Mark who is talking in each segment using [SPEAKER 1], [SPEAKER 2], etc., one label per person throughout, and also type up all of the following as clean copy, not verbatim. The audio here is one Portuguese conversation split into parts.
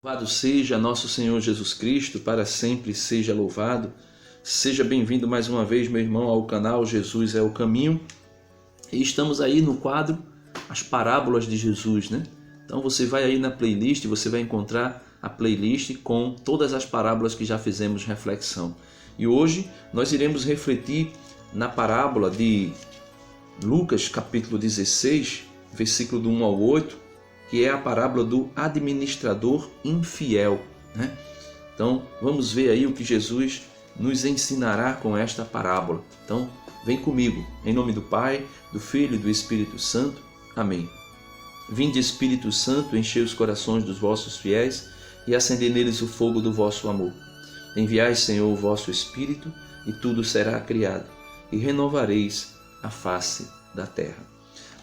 [SPEAKER 1] Louvado seja nosso Senhor Jesus Cristo, para sempre seja louvado. Seja bem-vindo mais uma vez, meu irmão, ao canal Jesus é o Caminho. E estamos aí no quadro As Parábolas de Jesus, né? Então você vai aí na playlist, você vai encontrar a playlist com todas as parábolas que já fizemos reflexão. E hoje nós iremos refletir na parábola de Lucas, capítulo 16, versículo do 1 ao 8, que é a parábola do administrador infiel, né? Então, vamos ver aí o que Jesus nos ensinará com esta parábola. Então, vem comigo, em nome do Pai, do Filho e do Espírito Santo. Amém. Vinde, Espírito Santo, enchei os corações dos vossos fiéis e acendei neles o fogo do vosso amor. Enviai, Senhor, o vosso Espírito, e tudo será criado, e renovareis a face da terra.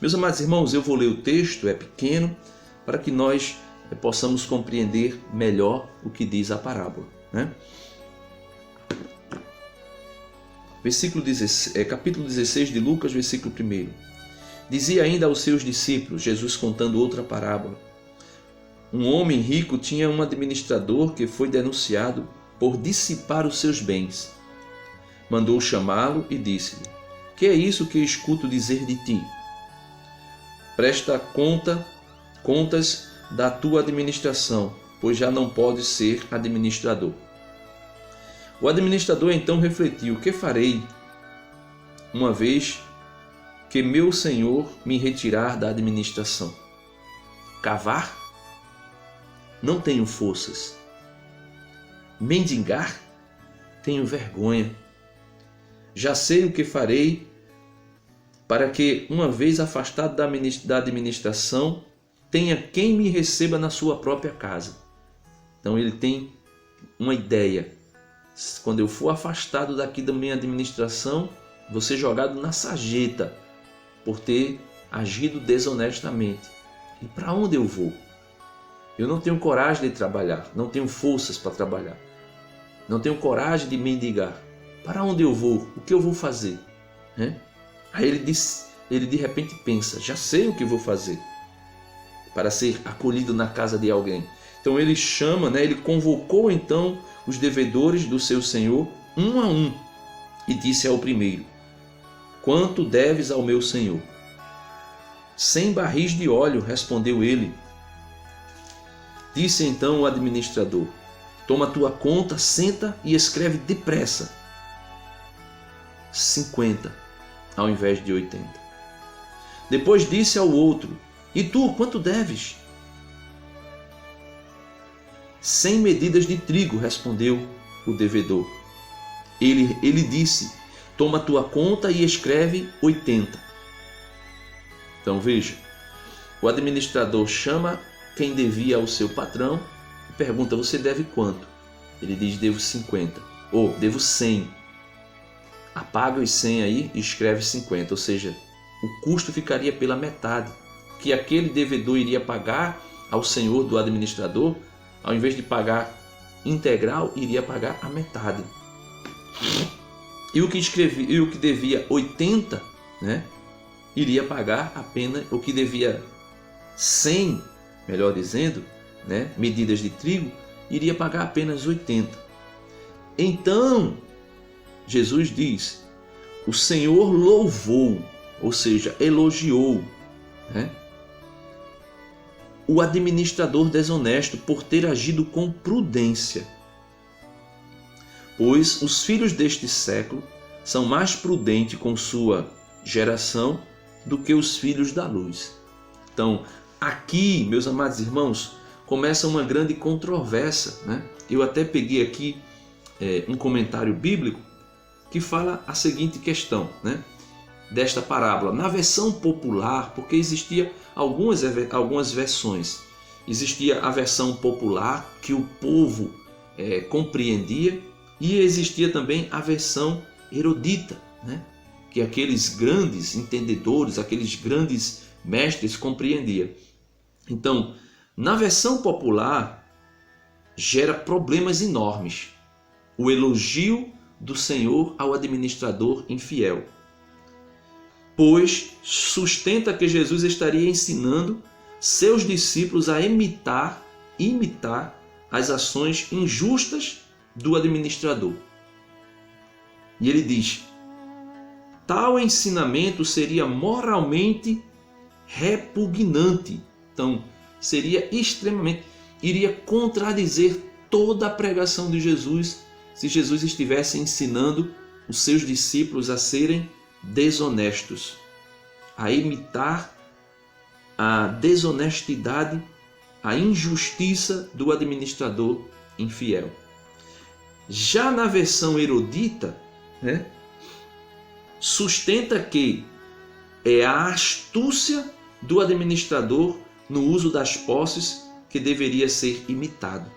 [SPEAKER 1] Meus amados irmãos, eu vou ler o texto, é pequeno, para que nós possamos compreender melhor o que diz a parábola, né? Capítulo 16 de Lucas, versículo 1. Dizia ainda aos seus discípulos, Jesus contando outra parábola: um homem rico tinha um administrador que foi denunciado por dissipar os seus bens. Mandou chamá-lo e disse-lhe: que é isso que escuto dizer de ti? Presta contas da tua administração, pois já não podes ser administrador. O administrador então refletiu: que farei, uma vez que meu senhor me retirar da administração? Cavar? Não tenho forças. Mendigar? Tenho vergonha. Já sei o que farei para que, uma vez afastado da administração, tenha quem me receba na sua própria casa. Então ele tem uma ideia: quando eu for afastado daqui da minha administração, vou ser jogado na sarjeta por ter agido desonestamente. E para onde eu vou? Eu não tenho coragem de trabalhar, não tenho forças para trabalhar, não tenho coragem de mendigar. Para onde eu vou? O que eu vou fazer? Aí ele de repente pensa: já sei o que vou fazer para ser acolhido na casa de alguém. Então ele chama, ele convocou então os devedores do seu senhor um a um e disse ao primeiro: quanto deves ao meu senhor? 100 barris de óleo, respondeu ele. Disse então o administrador: toma tua conta, senta e escreve depressa. 50 ao invés de 80. Depois disse ao outro: e tu, quanto deves? 100 medidas de trigo, respondeu o devedor. Ele disse: toma tua conta e escreve 80. Então veja, o administrador chama quem devia ao seu patrão e pergunta: você deve quanto? Ele diz: devo 50. Ou devo 100. Apaga os 100 aí e escreve 50, ou seja, o custo ficaria pela metade, que aquele devedor iria pagar ao senhor do administrador, ao invés de pagar integral, iria pagar a metade. E o que devia 80, iria pagar apenas o que devia 100, melhor dizendo, medidas de trigo, iria pagar apenas 80. Então, Jesus diz: o Senhor louvou, ou seja, elogiou, o administrador desonesto por ter agido com prudência. Pois os filhos deste século são mais prudentes com sua geração do que os filhos da luz. Então, aqui, meus amados irmãos, começa uma grande controvérsia, Eu até peguei aqui um comentário bíblico que fala a seguinte questão, desta parábola. Na versão popular, porque existia algumas versões. Existia a versão popular que o povo compreendia, e existia também a versão erudita, que aqueles grandes entendedores, aqueles grandes mestres compreendiam. Então, na versão popular, gera problemas enormes o elogio do Senhor ao administrador infiel, pois sustenta que Jesus estaria ensinando seus discípulos a imitar as ações injustas do administrador. E ele diz: tal ensinamento seria moralmente repugnante. Então, seria extremamente, iria contradizer toda a pregação de Jesus se Jesus estivesse ensinando os seus discípulos a serem desonestos, a imitar a desonestidade, a injustiça do administrador infiel. Já na versão erudita, sustenta que é a astúcia do administrador no uso das posses que deveria ser imitado,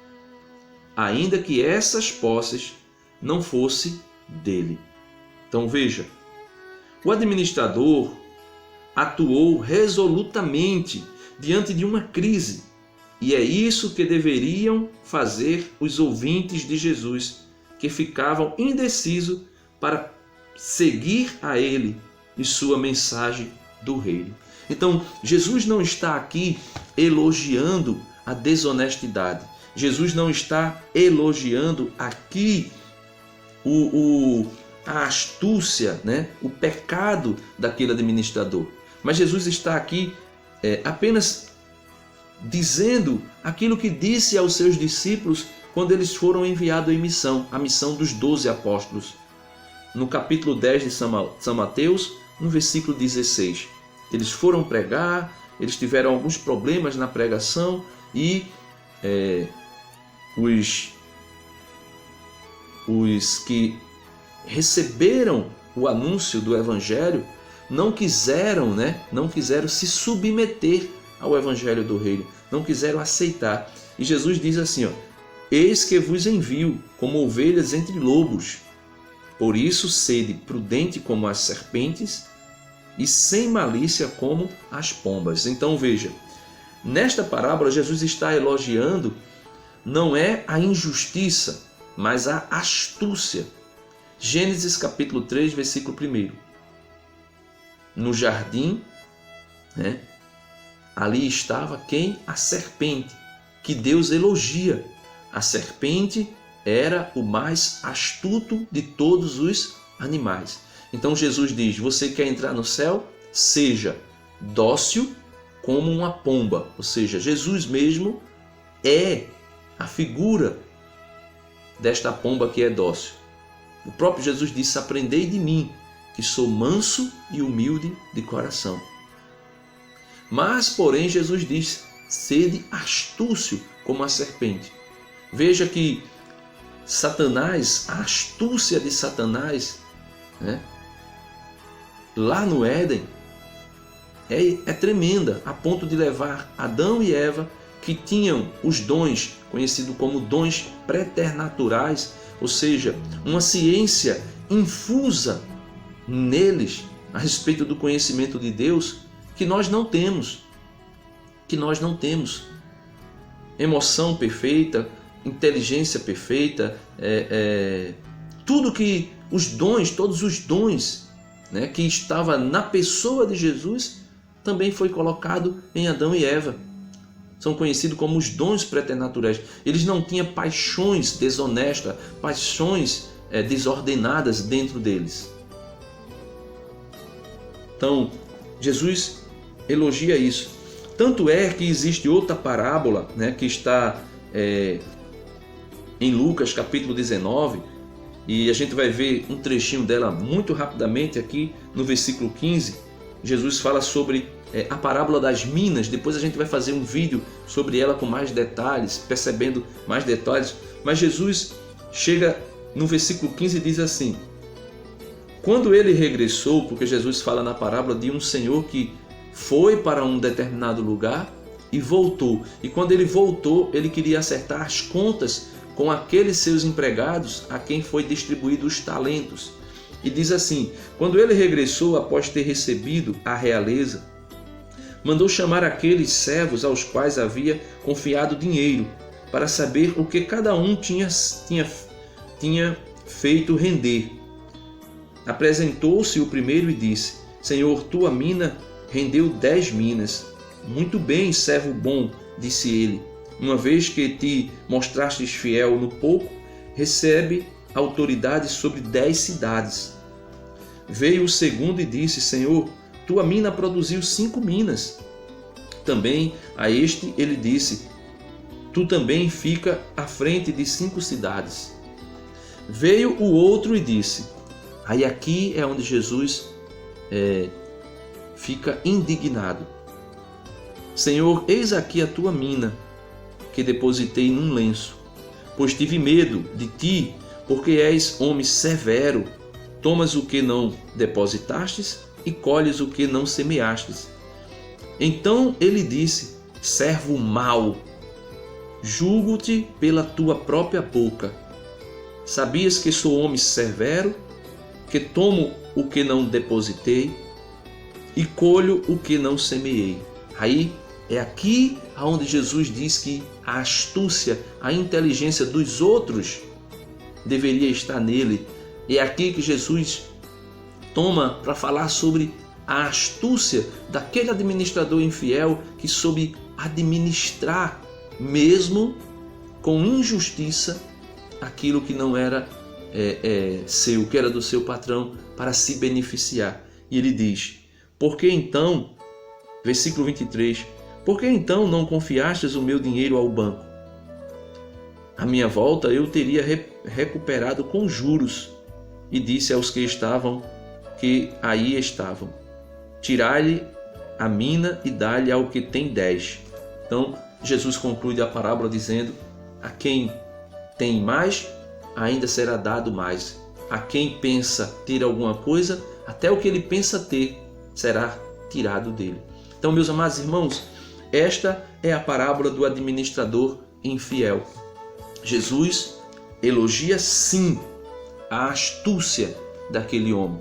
[SPEAKER 1] ainda que essas posses não fossem dele. Então veja, o administrador atuou resolutamente diante de uma crise, e é isso que deveriam fazer os ouvintes de Jesus, que ficavam indecisos para seguir a ele e sua mensagem do reino. Então, Jesus não está aqui elogiando a desonestidade. Jesus não está elogiando aqui a astúcia, o pecado daquele administrador. Mas Jesus está aqui apenas dizendo aquilo que disse aos seus discípulos quando eles foram enviados em missão, a missão dos 12 apóstolos. No capítulo 10 de São Mateus, no versículo 16. Eles foram pregar, eles tiveram alguns problemas na pregação e os que receberam o anúncio do Evangelho não quiseram se submeter ao Evangelho do Reino, não quiseram aceitar. E Jesus diz assim: eis que vos envio como ovelhas entre lobos, por isso sede prudente como as serpentes e sem malícia como as pombas. Então veja, nesta parábola Jesus está elogiando não é a injustiça, mas a astúcia. Gênesis capítulo 3, versículo 1. No jardim, ali estava quem? A serpente, que Deus elogia. A serpente era o mais astuto de todos os animais. Então Jesus diz: você quer entrar no céu? Seja dócil como uma pomba. Ou seja, Jesus mesmo é a figura desta pomba que é dócil. O próprio Jesus disse: aprendei de mim, que sou manso e humilde de coração. Mas, porém, Jesus diz: sede astúcio como a serpente. Veja que Satanás, a astúcia de Satanás, lá no Éden, é tremenda, a ponto de levar Adão e Eva, que tinham os dons, conhecidos como dons preternaturais, ou seja, uma ciência infusa neles a respeito do conhecimento de Deus, que nós não temos. Emoção perfeita, inteligência perfeita, tudo que todos os dons que estava na pessoa de Jesus, também foi colocado em Adão e Eva. São conhecidos como os dons preternaturais. Eles não tinham paixões desonestas, paixões desordenadas dentro deles. Então, Jesus elogia isso. Tanto é que existe outra parábola, que está em Lucas capítulo 19, e a gente vai ver um trechinho dela muito rapidamente aqui no versículo 15. Jesus fala sobre a parábola das minas. Depois a gente vai fazer um vídeo sobre ela com mais detalhes, percebendo mais detalhes. Mas Jesus chega no versículo 15 e diz assim: quando ele regressou, porque Jesus fala na parábola de um senhor que foi para um determinado lugar e voltou. E quando ele voltou, ele queria acertar as contas com aqueles seus empregados a quem foi distribuído os talentos. E diz assim: quando ele regressou após ter recebido a realeza, mandou chamar aqueles servos aos quais havia confiado dinheiro, para saber o que cada um tinha feito render. Apresentou-se o primeiro e disse: Senhor, tua mina rendeu 10 minas. Muito bem, servo bom, disse ele. Uma vez que te mostrastes fiel no pouco, recebe autoridade sobre 10 cidades. Veio o segundo e disse: Senhor, tua mina produziu 5 minas. Também a este ele disse: tu também fica à frente de 5 cidades. Veio o outro e disse: aí aqui é onde Jesus fica indignado. Senhor, eis aqui a tua mina, que depositei num lenço, pois tive medo de ti, porque és homem severo, tomas o que não depositastes e colhes o que não semeastes. Então ele disse: servo mau, julgo-te pela tua própria boca. Sabias que sou homem severo, que tomo o que não depositei e colho o que não semeei. Aí é aqui onde Jesus diz que a astúcia, a inteligência dos outros deveria estar nele. É aqui que Jesus toma para falar sobre a astúcia daquele administrador infiel que soube administrar, mesmo com injustiça, aquilo que não era seu, que era do seu patrão, para se beneficiar. E ele diz: por que então, versículo 23, por que então não confiastes o meu dinheiro ao banco? À minha volta eu teria recuperado com juros. E disse aos que aí estavam: tirai-lhe a mina e dá-lhe ao que tem 10. Então Jesus conclui a parábola dizendo: a quem tem mais, ainda será dado mais. A quem pensa ter alguma coisa, até o que ele pensa ter será tirado dele. Então, meus amados irmãos, esta é a parábola do administrador infiel. Jesus elogia sim a astúcia daquele homem.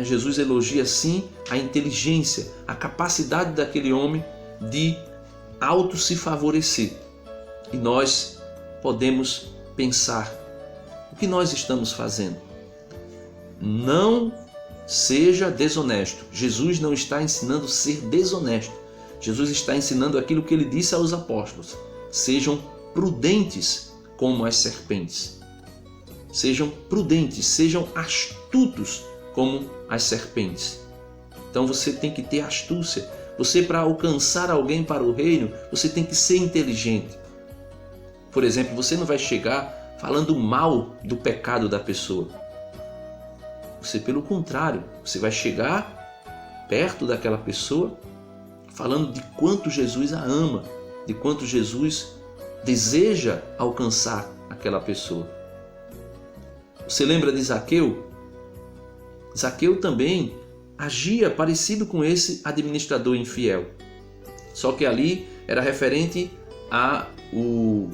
[SPEAKER 1] Jesus elogia sim a inteligência, a capacidade daquele homem de auto se favorecer. E nós podemos pensar: o que nós estamos fazendo? Não seja desonesto. Jesus não está ensinando a ser desonesto. Jesus está ensinando aquilo que ele disse aos apóstolos: sejam prudentes como as serpentes. Sejam prudentes, sejam astutos como as serpentes. Então você tem que ter astúcia. Você, para alcançar alguém para o reino, você tem que ser inteligente. Por exemplo, você não vai chegar falando mal do pecado da pessoa. Você, pelo contrário, você vai chegar perto daquela pessoa falando de quanto Jesus a ama, de quanto Jesus deseja alcançar aquela pessoa. Você lembra de Zaqueu? Zaqueu também agia parecido com esse administrador infiel. Só que ali era referente o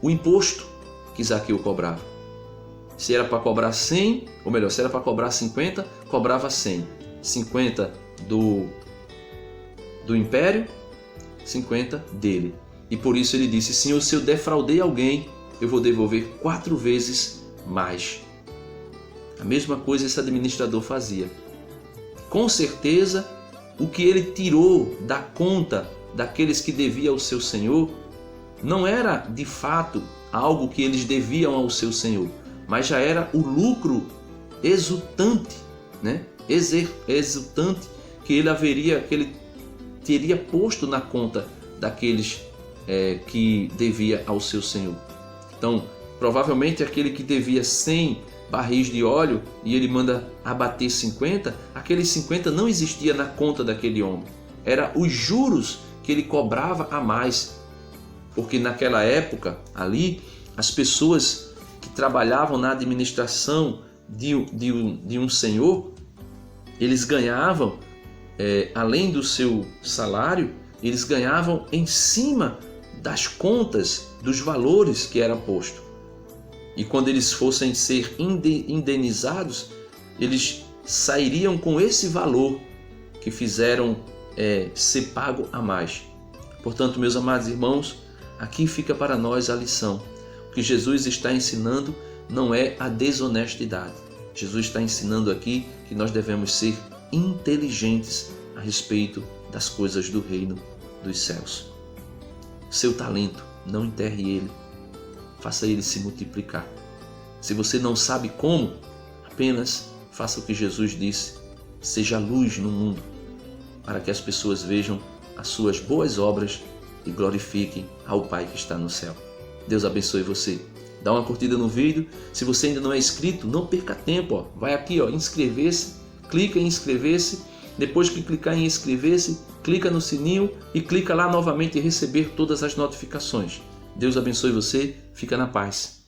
[SPEAKER 1] imposto que Zaqueu cobrava. Se era para cobrar 100, ou melhor, se era para cobrar 50, cobrava 100. 50 do império, 50 dele. E por isso ele disse: Senhor, se eu defraudei alguém, eu vou devolver 4 vezes mais. A mesma coisa esse administrador fazia. Com certeza, o que ele tirou da conta daqueles que deviam ao seu senhor não era de fato algo que eles deviam ao seu senhor, mas já era o lucro exultante, exultante que ele teria posto na conta daqueles que devia ao seu senhor. Então, provavelmente aquele que devia 100 barris de óleo e ele manda abater 50, aqueles 50 não existia na conta daquele homem. Era os juros que ele cobrava a mais. Porque naquela época ali, as pessoas que trabalhavam na administração de um senhor, eles ganhavam, além do seu salário, eles ganhavam em cima das contas, dos valores que era posto. E quando eles fossem ser indenizados, eles sairiam com esse valor que fizeram ser pago a mais. Portanto, meus amados irmãos, aqui fica para nós a lição. O que Jesus está ensinando não é a desonestidade. Jesus está ensinando aqui que nós devemos ser inteligentes a respeito das coisas do reino dos céus. Seu talento, não enterre ele, faça ele se multiplicar. Se você não sabe como, apenas faça o que Jesus disse, seja luz no mundo, para que as pessoas vejam as suas boas obras e glorifiquem ao Pai que está no céu. Deus abençoe você. Dá uma curtida no vídeo. Se você ainda não é inscrito, não perca tempo. Vai aqui, inscrever-se, clica em inscrever-se. Depois que clicar em inscrever-se, clica no sininho e clica lá novamente em receber todas as notificações. Deus abençoe você. Fica na paz.